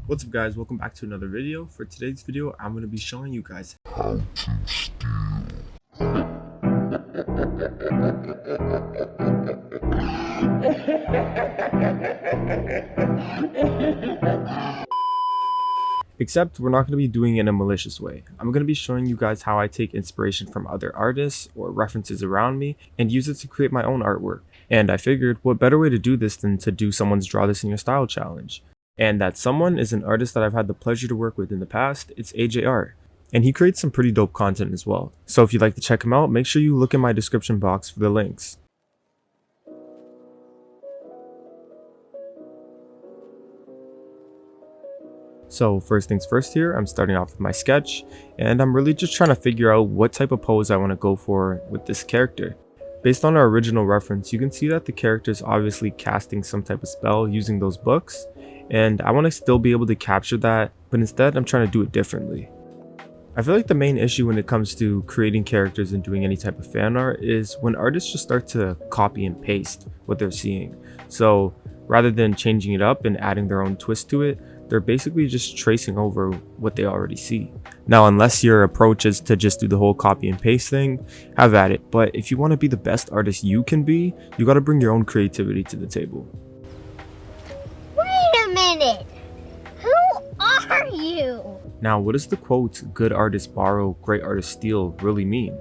What's up guys, welcome back to another video. For today's video, I'm going to be showing you guys except we're not going to be doing it in a malicious way. I'm going to be showing you guys how I take inspiration from other artists or references around me and use it to create my own artwork. And I figured what better way to do this than to do someone's Draw This in Your Style challenge. And that someone is an artist that I've had the pleasure to work with in the past. It's AJ Art. And he creates some pretty dope content as well. So if you'd like to check him out, make sure you look in my description box for the links. So first things first here, I'm starting off with my sketch, and I'm really just trying to figure out what type of pose I want to go for with this character. Based on our original reference, you can see that the character is obviously casting some type of spell using those books, and I want to still be able to capture that, but instead I'm trying to do it differently. I feel like the main issue when it comes to creating characters and doing any type of fan art is when artists just start to copy and paste what they're seeing. So rather than changing it up and adding their own twist to it, they're basically just tracing over what they already see. Now, unless your approach is to just do the whole copy and paste thing, have at it. But if you want to be the best artist you can be, you got to bring your own creativity to the table. Wait a minute! Who are you? Now, what does the quote, "good artists borrow, great artists steal" really mean?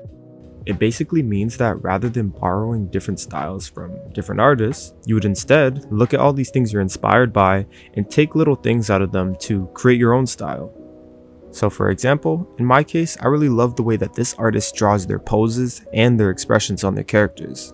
It basically means that rather than borrowing different styles from different artists, you would instead look at all these things you're inspired by and take little things out of them to create your own style. So for example, in my case, I really love the way that this artist draws their poses and their expressions on their characters.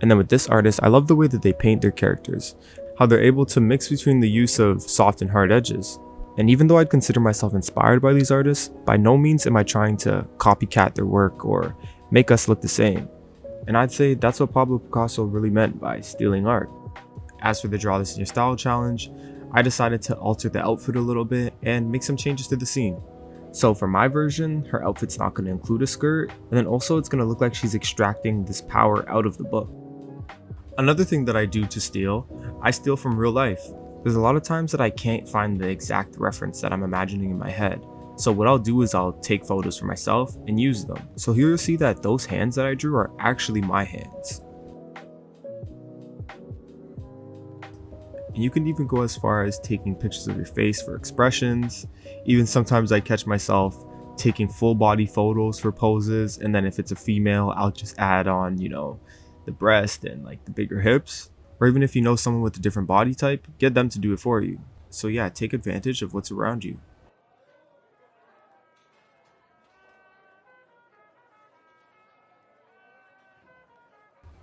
And then with this artist, I love the way that they paint their characters, how they're able to mix between the use of soft and hard edges. And even though I'd consider myself inspired by these artists, by no means am I trying to copycat their work or make us look the same. And I'd say that's what Pablo Picasso really meant by stealing art. As for the Draw This in Your Style challenge, I decided to alter the outfit a little bit and make some changes to the scene. So for my version, her outfit's not going to include a skirt, and then also it's going to look like she's extracting this power out of the book. Another thing that I do to steal, I steal from real life. There's a lot of times that I can't find the exact reference that I'm imagining in my head. So what I'll do is I'll take photos for myself and use them. So here you'll see that those hands that I drew are actually my hands. And you can even go as far as taking pictures of your face for expressions. Even sometimes I catch myself taking full body photos for poses, and then if it's a female, I'll just add on, the breast and like the bigger hips. Or even if you know someone with a different body type, get them to do it for you. So yeah, take advantage of what's around you.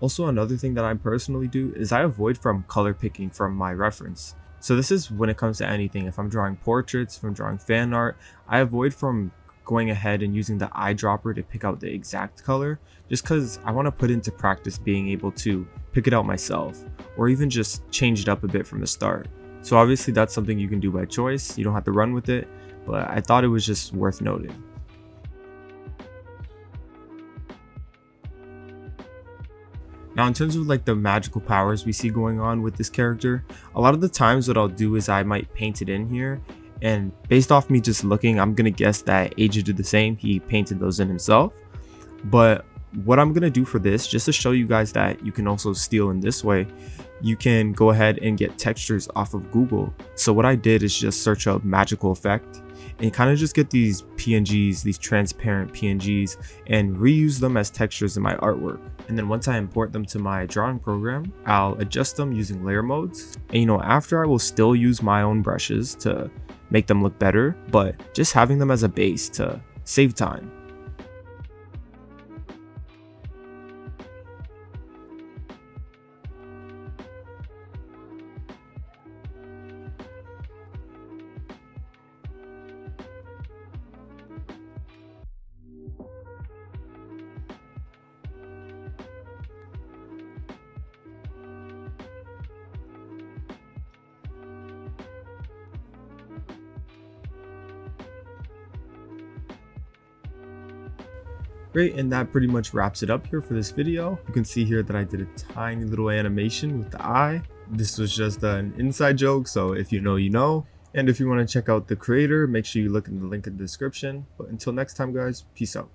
Also, another thing that I personally do is I avoid from color picking from my reference. So this is when it comes to anything. If I'm drawing portraits, if I'm drawing fan art, I avoid from going ahead and using the eyedropper to pick out the exact color, just because I want to put into practice being able to pick it out myself, or even just change it up a bit from the start. So obviously that's something you can do by choice. You don't have to run with it, but I thought it was just worth noting. Now in terms of like the magical powers we see going on with this character, a lot of the times what I'll do is I might paint it in here, and based off me just looking, I'm gonna guess that AJ did the same. He painted those in himself. But what I'm gonna do for this, just to show you guys that you can also steal in this way, you can go ahead and get textures off of Google. So what I did is just search up magical effect and kind of just get these PNGs, these transparent PNGs, and reuse them as textures in my artwork. And then once I import them to my drawing program, I'll adjust them using layer modes. And after I will still use my own brushes to make them look better, but just having them as a base to save time. Great, and that pretty much wraps it up here for this video. You can see here that I did a tiny little animation with the eye. This was just an inside joke, so if you know, you know. And if you want to check out the creator, make sure you look in the link in the description. But until next time guys, peace out.